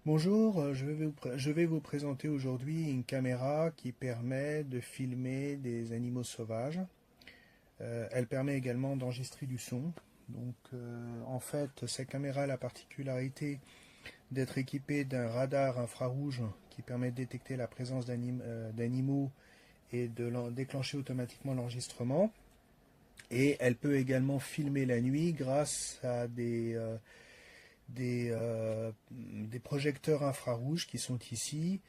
Bonjour, je vais vous présenter aujourd'hui une caméra qui permet de filmer des animaux sauvages. Elle permet également d'enregistrer du son. Donc, en fait, cette caméra a la particularité d'être équipée d'un radar infrarouge qui permet de détecter la présence d'animaux et de déclencher automatiquement l'enregistrement. Et elle peut également filmer la nuit grâce à des projecteurs infrarouges qui sont ici,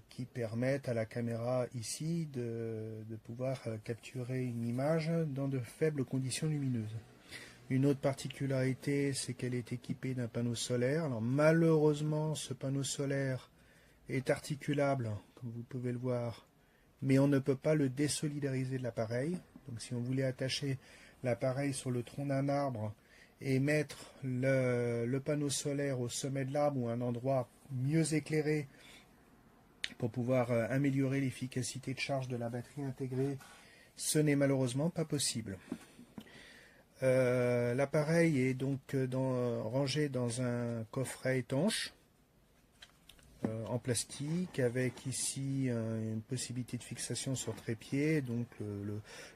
qui permettent à la caméra ici de pouvoir capturer une image dans de faibles conditions lumineuses. Une autre particularité, c'est qu'elle est équipée d'un panneau solaire. Alors malheureusement, ce panneau solaire est articulable, comme vous pouvez le voir, mais on ne peut pas le désolidariser de l'appareil. Donc si on voulait attacher l'appareil sur le tronc d'un arbre et mettre le panneau solaire au sommet de l'arbre ou à un endroit mieux éclairé pour pouvoir améliorer l'efficacité de charge de la batterie intégrée, ce n'est malheureusement pas possible. L'appareil est donc rangé dans un coffret étanche en plastique avec ici une possibilité de fixation sur trépied, donc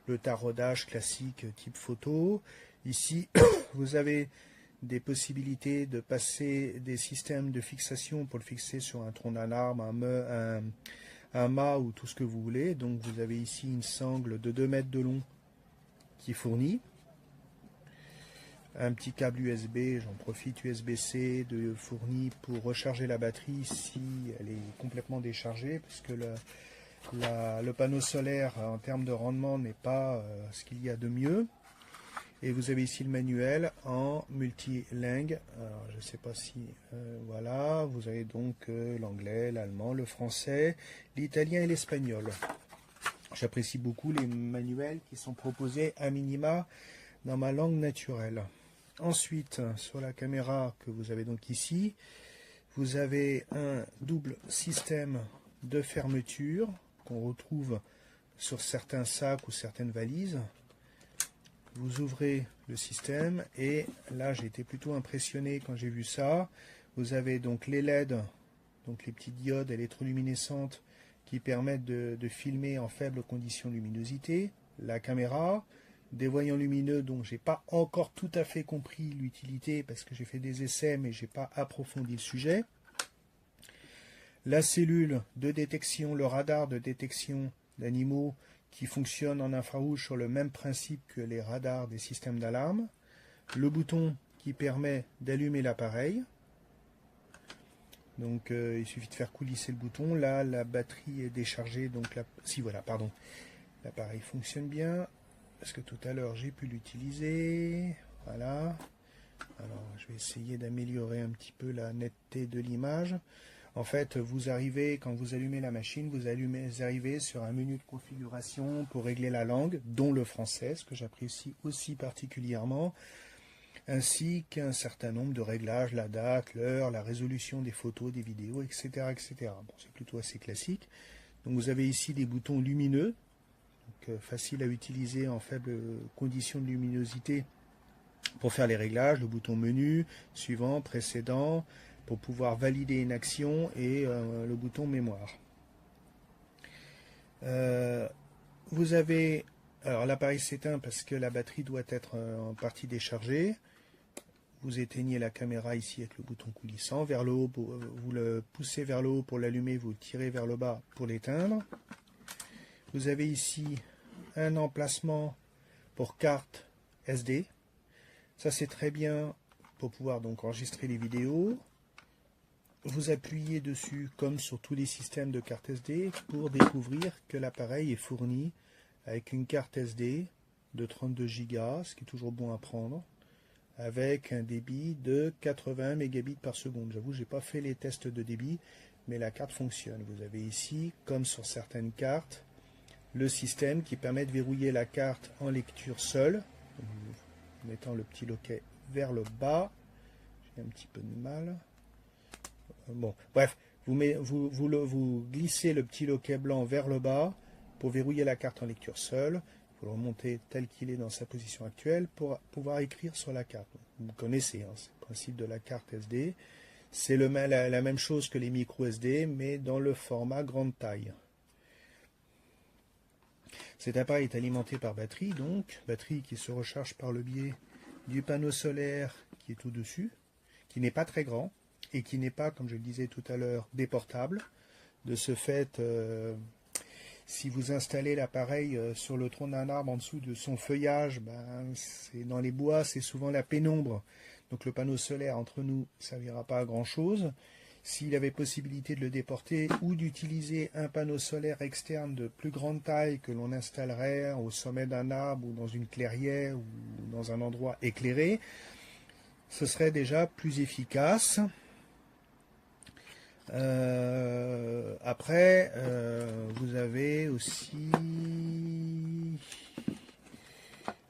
le taraudage classique type photo. Ici, vous avez des possibilités de passer des systèmes de fixation pour le fixer sur un tronc d'un arbre, un mât ou tout ce que vous voulez. Donc vous avez ici une sangle de 2 mètres de long qui est fournie. Un petit câble USB, j'en profite, USB-C fourni pour recharger la batterie si elle est complètement déchargée, parce que le panneau solaire en termes de rendement n'est pas ce qu'il y a de mieux. Et vous avez ici le manuel en multilingue. Alors, je ne sais pas si... voilà, vous avez donc l'anglais, l'allemand, le français, l'italien et l'espagnol. J'apprécie beaucoup les manuels qui sont proposés à minima dans ma langue naturelle. Ensuite, sur la caméra que vous avez donc ici, vous avez un double système de fermeture qu'on retrouve sur certains sacs ou certaines valises. Vous ouvrez le système et là j'ai été plutôt impressionné quand j'ai vu ça. Vous avez donc les LED, donc les petites diodes électroluminescentes qui permettent de filmer en faible condition de luminosité, la caméra, des voyants lumineux dont j'ai pas encore tout à fait compris l'utilité parce que j'ai fait des essais mais j'ai pas approfondi le sujet. La cellule de détection, le radar de détection d'animaux qui fonctionne en infrarouge sur le même principe que les radars des systèmes d'alarme. Le bouton qui permet d'allumer l'appareil. Donc il suffit de faire coulisser le bouton. Là la batterie est déchargée. Donc si voilà, pardon. L'appareil fonctionne bien. Parce que tout à l'heure j'ai pu l'utiliser. Voilà. Alors je vais essayer d'améliorer un petit peu la netteté de l'image. En fait, vous arrivez, quand vous allumez la machine, vous arrivez sur un menu de configuration pour régler la langue, dont le français, ce que j'apprécie aussi particulièrement, ainsi qu'un certain nombre de réglages, la date, l'heure, la résolution des photos, des vidéos, etc. etc. Bon, c'est plutôt assez classique. Donc vous avez ici des boutons lumineux, donc facile à utiliser en faible condition de luminosité pour faire les réglages, le bouton menu, suivant, précédent, pour pouvoir valider une action et le bouton mémoire. Vous avez, alors l'appareil s'éteint parce que la batterie doit être en partie déchargée. Vous éteignez la caméra ici avec le bouton coulissant. Vers le haut, vous le poussez vers le haut pour l'allumer, vous le tirez vers le bas pour l'éteindre. Vous avez ici un emplacement pour carte SD. Ça c'est très bien pour pouvoir donc enregistrer les vidéos. Vous appuyez dessus comme sur tous les systèmes de carte SD pour découvrir que l'appareil est fourni avec une carte SD de 32 Go, ce qui est toujours bon à prendre, avec un débit de 80 mégabits par seconde. J'avoue, je n'ai pas fait les tests de débit, mais la carte fonctionne. Vous avez ici, comme sur certaines cartes, le système qui permet de verrouiller la carte en lecture seule, en mettant le petit loquet vers le bas. J'ai un petit peu de mal. Bon, bref, vous glissez le petit loquet blanc vers le bas pour verrouiller la carte en lecture seule. Il faut le remonter tel qu'il est dans sa position actuelle pour pouvoir écrire sur la carte. Vous connaissez, hein, c'est le principe de la carte SD. C'est la même chose que les micro SD, mais dans le format grande taille. Cet appareil est alimenté par batterie, donc batterie qui se recharge par le biais du panneau solaire qui est au-dessus, qui n'est pas très grand et qui n'est pas, comme je le disais tout à l'heure, déportable. De ce fait, si vous installez l'appareil sur le tronc d'un arbre en dessous de son feuillage, dans les bois, c'est souvent la pénombre. Donc le panneau solaire, entre nous, ne servira pas à grand-chose. S'il avait possibilité de le déporter ou d'utiliser un panneau solaire externe de plus grande taille que l'on installerait au sommet d'un arbre ou dans une clairière ou dans un endroit éclairé, ce serait déjà plus efficace. Après, vous avez aussi...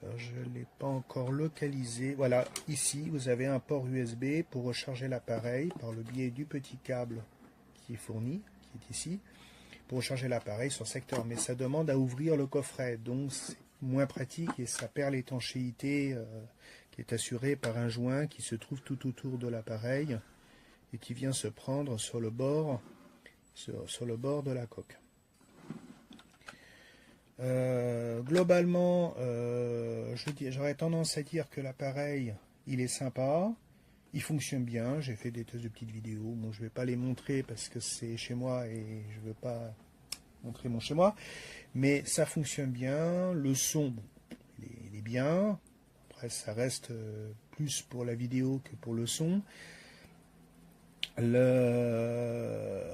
Alors, je ne l'ai pas encore localisé. Voilà, ici, vous avez un port USB pour recharger l'appareil par le biais du petit câble qui est fourni, qui est ici, pour recharger l'appareil sur secteur. Mais ça demande à ouvrir le coffret, donc c'est moins pratique et ça perd l'étanchéité qui est assurée par un joint qui se trouve tout autour de l'appareil et qui vient se prendre sur le bord, sur le bord de la coque. Globalement, j'aurais tendance à dire que l'appareil, il est sympa, il fonctionne bien. J'ai fait des tests de petites vidéos. Bon, je ne vais pas les montrer parce que c'est chez moi et je ne veux pas montrer mon chez moi. Mais ça fonctionne bien. Le son, bon, il est bien. Après, ça reste plus pour la vidéo que pour le son.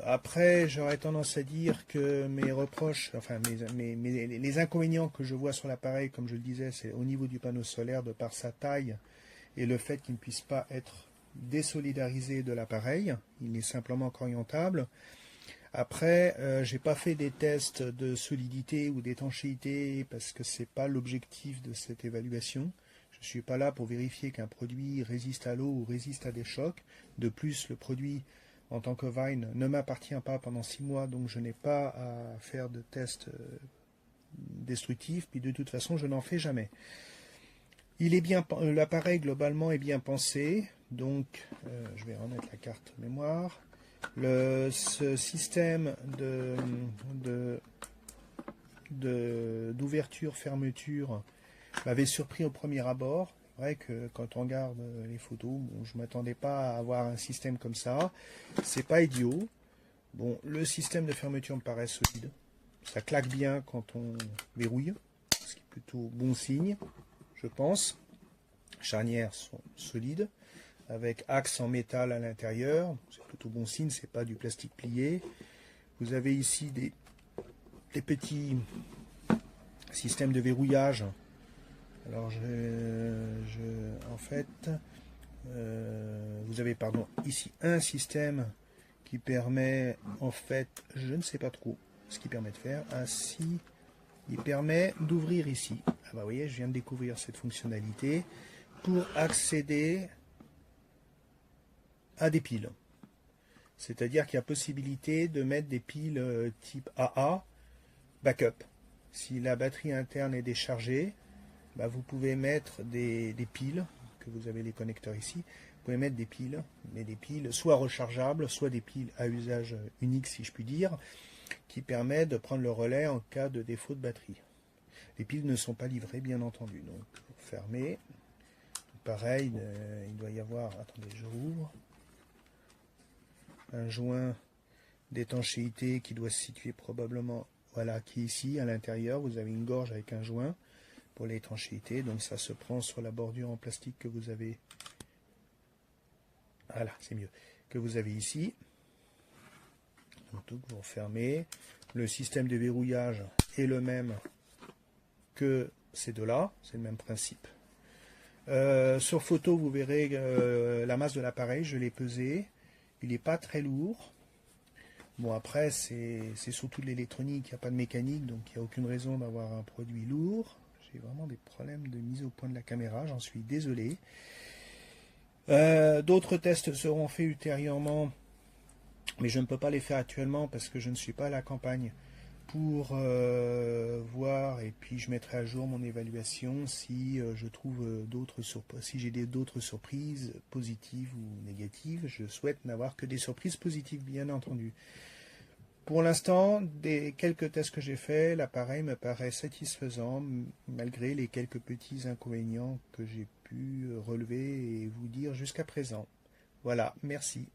Après, j'aurais tendance à dire que mes reproches, enfin les inconvénients que je vois sur l'appareil, comme je le disais, c'est au niveau du panneau solaire, de par sa taille et le fait qu'il ne puisse pas être désolidarisé de l'appareil. Il est simplement qu'orientable. Après, j'ai pas fait des tests de solidité ou d'étanchéité parce que c'est pas l'objectif de cette évaluation. Je ne suis pas là pour vérifier qu'un produit résiste à l'eau ou résiste à des chocs. De plus, le produit, en tant que Vine, ne m'appartient pas pendant 6 mois, donc je n'ai pas à faire de tests destructifs, puis de toute façon, je n'en fais jamais. L'appareil, globalement, est bien pensé, donc je vais remettre la carte mémoire. Ce système d'ouverture-fermeture m'avait surpris au premier abord. C'est vrai que quand on regarde les photos, bon, je ne m'attendais pas à avoir un système comme ça. C'est pas idiot. Bon, le système de fermeture me paraît solide. Ça claque bien quand on verrouille, ce qui est plutôt bon signe, je pense. Charnières sont solides, avec axe en métal à l'intérieur. C'est plutôt bon signe, c'est pas du plastique plié. Vous avez ici des petits systèmes de verrouillage. Alors, en fait, vous avez, ici un système qui permet, en fait, je ne sais pas trop ce qu'il permet de faire. Ainsi, il permet d'ouvrir ici. Ah bah, vous voyez, je viens de découvrir cette fonctionnalité pour accéder à des piles. C'est-à-dire qu'il y a possibilité de mettre des piles type AA, backup. Si la batterie interne est déchargée, bah vous pouvez mettre des piles, que vous avez les connecteurs ici, vous pouvez mettre des piles, mais des piles soit rechargeables, soit des piles à usage unique, si je puis dire, qui permettent de prendre le relais en cas de défaut de batterie. Les piles ne sont pas livrées, bien entendu. Donc, pour fermer, pareil, il doit y avoir, attendez, je rouvre, un joint d'étanchéité qui doit se situer probablement, voilà, qui est ici, à l'intérieur. Vous avez une gorge avec un joint pour l'étanchéité, donc ça se prend sur la bordure en plastique que vous avez, voilà, c'est mieux, que vous avez ici. Donc vous refermez. Le système de verrouillage est le même que ces deux-là, c'est le même principe. Sur photo, vous verrez la masse de l'appareil, je l'ai pesé, il n'est pas très lourd. Bon, après, c'est surtout de l'électronique, il n'y a pas de mécanique, donc il n'y a aucune raison d'avoir un produit lourd. J'ai vraiment des problèmes de mise au point de la caméra, j'en suis désolé. D'autres tests seront faits ultérieurement, mais je ne peux pas les faire actuellement parce que je ne suis pas à la campagne pour voir, et puis je mettrai à jour mon évaluation si je trouve si j'ai d'autres surprises positives ou négatives. Je souhaite n'avoir que des surprises positives, bien entendu. Pour l'instant, des quelques tests que j'ai faits, l'appareil me paraît satisfaisant malgré les quelques petits inconvénients que j'ai pu relever et vous dire jusqu'à présent. Voilà, merci.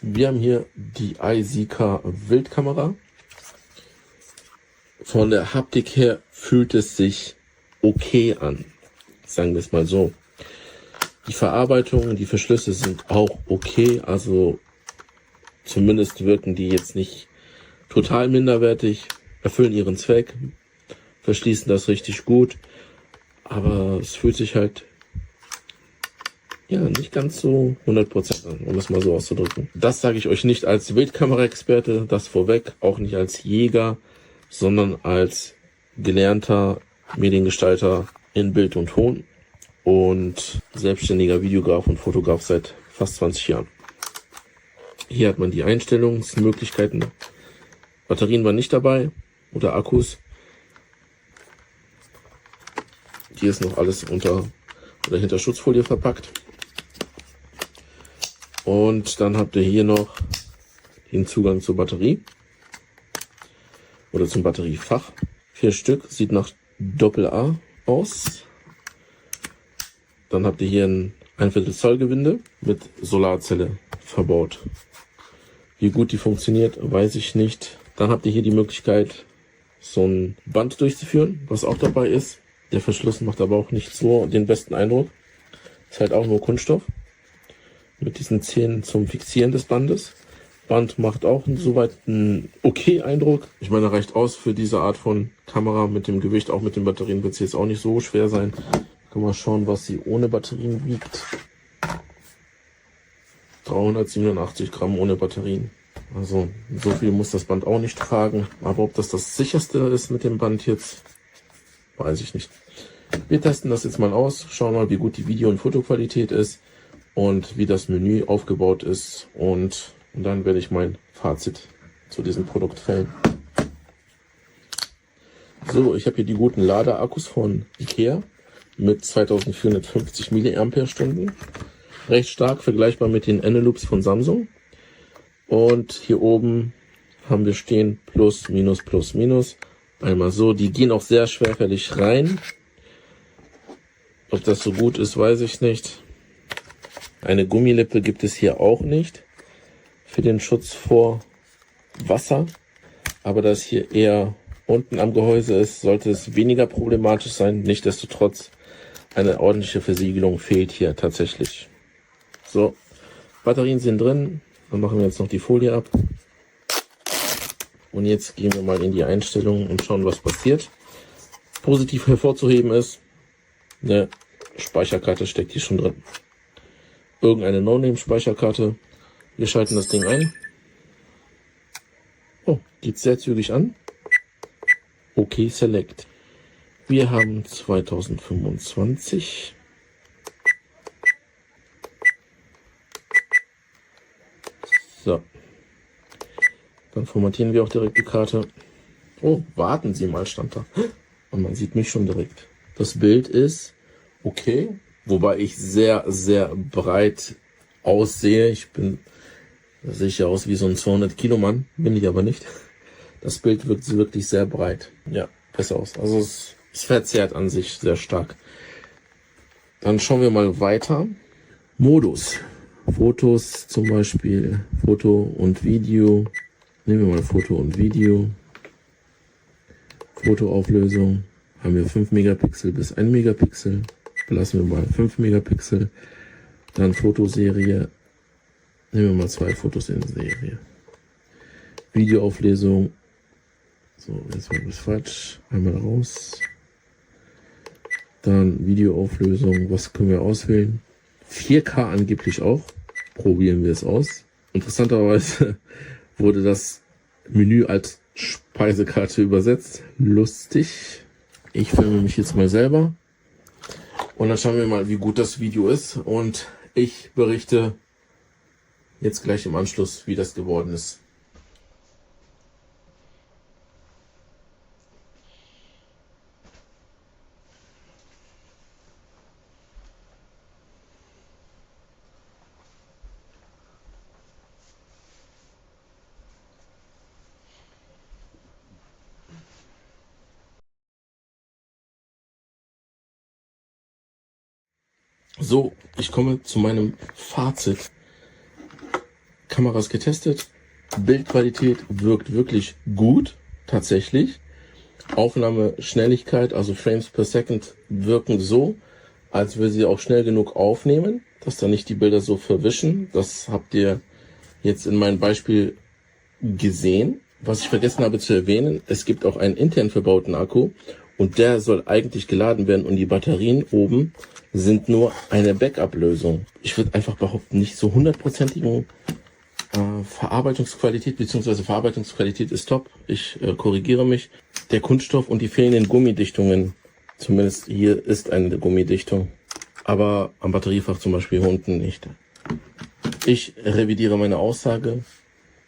Wir haben hier die iSeeker Wildkamera. Von der Haptik her fühlt es sich okay an, sagen wir es mal so. Die Verarbeitung, die Verschlüsse sind auch okay, also zumindest wirken die jetzt nicht total minderwertig, erfüllen ihren Zweck, verschließen das richtig gut, aber es fühlt sich halt ja nicht ganz so 100% an, um es mal so auszudrücken. Das sage ich euch nicht als Wildkamera-Experte, das vorweg, auch nicht als Jäger, sondern als gelernter Mediengestalter in Bild und Ton und selbstständiger Videograf und Fotograf seit fast 20 Jahren. Hier hat man die Einstellungsmöglichkeiten. Batterien waren nicht dabei oder Akkus. Hier ist noch alles unter oder hinter Schutzfolie verpackt. Und dann habt ihr hier noch den Zugang zur Batterie oder zum Batteriefach. 4 Stück, sieht nach Doppel-A aus. Dann habt ihr hier ein 1/4 Zoll Gewinde mit Solarzelle verbaut. Wie gut die funktioniert, weiß ich nicht. Dann habt ihr hier die Möglichkeit, so ein Band durchzuführen, was auch dabei ist. Der Verschluss macht aber auch nicht so den besten Eindruck. Ist halt auch nur Kunststoff. Mit diesen Zähnen zum Fixieren des Bandes. Band macht auch soweit einen okay Eindruck. Ich meine, reicht aus für diese Art von Kamera mit dem Gewicht. Auch mit den Batterien wird es jetzt auch nicht so schwer sein. Können wir schauen, was sie ohne Batterien wiegt. 387 Gramm ohne Batterien. Also so viel muss das Band auch nicht tragen. Aber ob das das sicherste ist mit dem Band jetzt, weiß ich nicht. Wir testen das jetzt mal aus. Schauen mal, wie gut die Video- und Fotoqualität ist und wie das Menü aufgebaut ist. Und dann werde ich mein Fazit zu diesem Produkt fällen. So, ich habe hier die guten Ladeakkus von Ikea mit 2450 mAh. Recht stark, vergleichbar mit den Eneloops von Samsung. Und hier oben haben wir stehen plus, minus, plus, minus. Einmal so, die gehen auch sehr schwerfällig rein. Ob das so gut ist, weiß ich nicht. Eine Gummilippe gibt es hier auch nicht für den Schutz vor Wasser. Aber da es hier eher unten am Gehäuse ist, sollte es weniger problematisch sein. Nichtsdestotrotz, eine ordentliche Versiegelung fehlt hier tatsächlich. So, Batterien sind drin. Dann machen wir jetzt noch die Folie ab. Und jetzt gehen wir mal in die Einstellungen und schauen, was passiert. Positiv hervorzuheben ist, eine Speicherkarte steckt hier schon drin. Irgendeine No-Name-Speicherkarte. Wir schalten das Ding ein. Oh, geht sehr zügig an. Okay, Select. Wir haben 2025. So. Dann formatieren wir auch direkt die Karte. Oh, warten Sie mal, stand da. Und man sieht mich schon direkt. Das Bild ist okay, wobei ich sehr, sehr breit aussehe. Da sehe ich ja aus wie so ein 200 Kilo Mann, bin ich aber nicht. Das Bild wirkt wirklich sehr breit. Ja, besser aus. Also es verzerrt an sich sehr stark. Dann schauen wir mal weiter. Modus. Fotos zum Beispiel, Foto und Video. Nehmen wir mal Foto und Video. Fotoauflösung haben wir 5 Megapixel bis 1 Megapixel. Belassen wir mal 5 Megapixel. Dann Fotoserie. Nehmen wir mal 2 Fotos in Serie. Videoauflösung. So, jetzt war das falsch. Einmal raus. Dann Videoauflösung. Was können wir auswählen? 4K angeblich auch. Probieren wir es aus. Interessanterweise wurde das Menü als Speisekarte übersetzt. Lustig. Ich filme mich jetzt mal selber. Und dann schauen wir mal, wie gut das Video ist. Und ich berichte jetzt gleich im Anschluss, wie das geworden ist. So, ich komme zu meinem Fazit. Kameras getestet. Bildqualität wirkt wirklich gut, tatsächlich. Aufnahmeschnelligkeit, also Frames per Second, wirken so, als würde sie auch schnell genug aufnehmen, dass da nicht die Bilder so verwischen. Das habt ihr jetzt in meinem Beispiel gesehen. Was ich vergessen habe zu erwähnen, es gibt auch einen intern verbauten Akku und der soll eigentlich geladen werden und die Batterien oben sind nur eine Backup-Lösung. Ich würde einfach behaupten, nicht so 100%igen Verarbeitungsqualität, beziehungsweise Verarbeitungsqualität ist top. Ich korrigiere mich. Der Kunststoff und die fehlenden Gummidichtungen, zumindest hier ist eine Gummidichtung, aber am Batteriefach zum Beispiel hier unten nicht. Ich revidiere meine Aussage.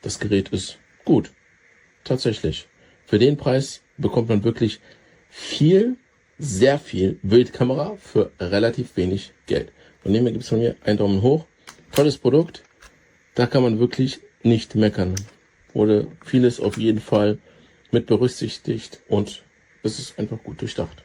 Das Gerät ist gut. Tatsächlich. Für den Preis bekommt man wirklich viel, sehr viel Bildkamera für relativ wenig Geld. Von dem her gibt es von mir einen Daumen hoch. Tolles Produkt. Da kann man wirklich nicht meckern. Wurde vieles auf jeden Fall mit berücksichtigt und es ist einfach gut durchdacht.